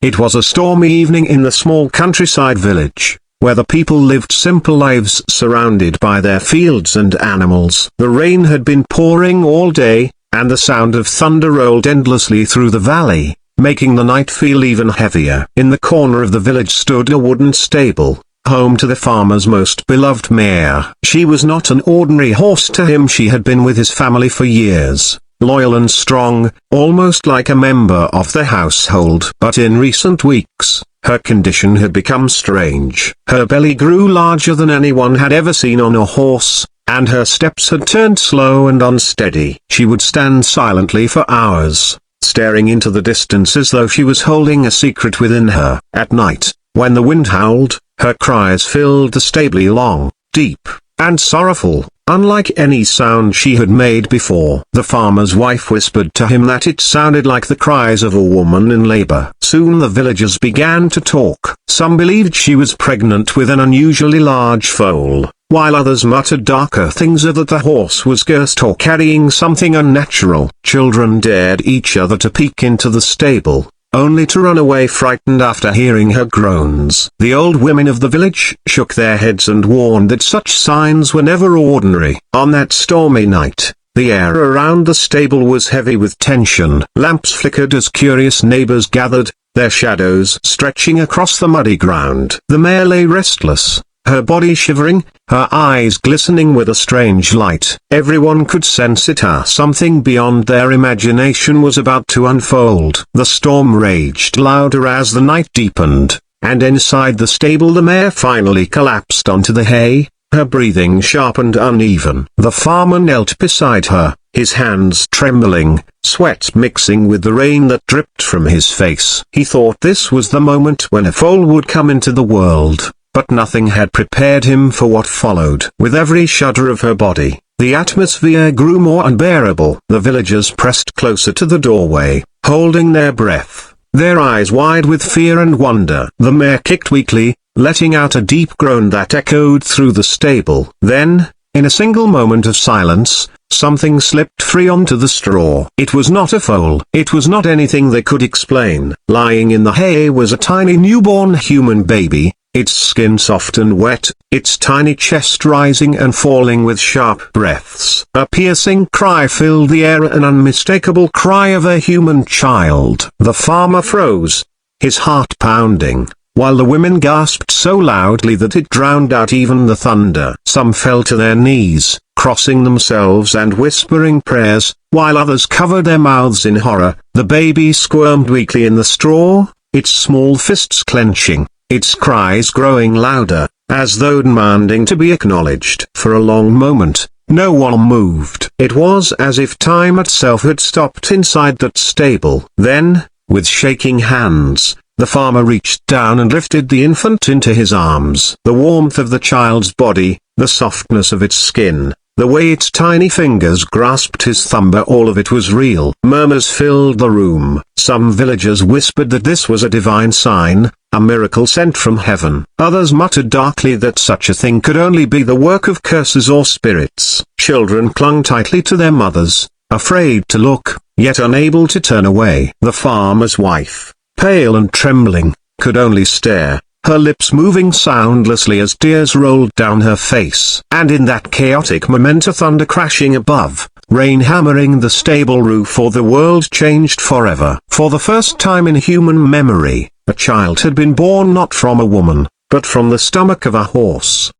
It was a stormy evening in the small countryside village, where the people lived simple lives surrounded by their fields and animals. The rain had been pouring all day, and the sound of thunder rolled endlessly through the valley, making the night feel even heavier. In the corner of the village stood a wooden stable, home to the farmer's most beloved mare. She was not an ordinary horse to him. She had been with his family for years, loyal and strong, almost like a member of the household. But in recent weeks, her condition had become strange. Her belly grew larger than anyone had ever seen on a horse, and her steps had turned slow and unsteady. She would stand silently for hours, staring into the distance as though she was holding a secret within her. At night, when the wind howled, her cries filled the stable, long, deep, and sorrowful, unlike any sound she had made before. The farmer's wife whispered to him that it sounded like the cries of a woman in labor. Soon the villagers began to talk. Some believed she was pregnant with an unusually large foal, while others muttered darker things, or that the horse was cursed or carrying something unnatural. Children dared each other to peek into the stable, only to run away frightened after hearing her groans. The old women of the village shook their heads and warned that such signs were never ordinary. On that stormy night, the air around the stable was heavy with tension. Lamps flickered as curious neighbors gathered, their shadows stretching across the muddy ground. The mare lay restless, her body shivering, her eyes glistening with a strange light. Everyone could sense it. Something beyond their imagination was about to unfold. The storm raged louder as the night deepened, and inside the stable the mare finally collapsed onto the hay, her breathing sharp and uneven. The farmer knelt beside her, his hands trembling, sweat mixing with the rain that dripped from his face. He thought this was the moment when a foal would come into the world. But nothing had prepared him for what followed. With every shudder of her body, the atmosphere grew more unbearable. The villagers pressed closer to the doorway, holding their breath, their eyes wide with fear and wonder. The mare kicked weakly, letting out a deep groan that echoed through the stable. Then, in a single moment of silence, something slipped free onto the straw. It was not a foal. It was not anything they could explain. Lying in the hay was a tiny newborn human baby, its skin soft and wet, its tiny chest rising and falling with sharp breaths. A piercing cry filled the air, an unmistakable cry of a human child. The farmer froze, his heart pounding, while the women gasped so loudly that it drowned out even the thunder. Some fell to their knees, crossing themselves and whispering prayers, while others covered their mouths in horror. The baby squirmed weakly in the straw, its small fists clenching, its cries growing louder, as though demanding to be acknowledged. For a long moment, no one moved. It was as if time itself had stopped inside that stable. Then, with shaking hands, the farmer reached down and lifted the infant into his arms. The warmth of the child's body, the softness of its skin, the way its tiny fingers grasped his thumb, all of it was real. Murmurs filled the room. Some villagers whispered that this was a divine sign, a miracle sent from heaven. Others muttered darkly that such a thing could only be the work of curses or spirits. Children clung tightly to their mothers, afraid to look, yet unable to turn away. The farmer's wife, pale and trembling, could only stare, her lips moving soundlessly as tears rolled down her face. And in that chaotic moment, a thunder crashing above, rain hammering the stable roof, or the world changed forever. For the first time in human memory, a child had been born not from a woman, but from the stomach of a horse.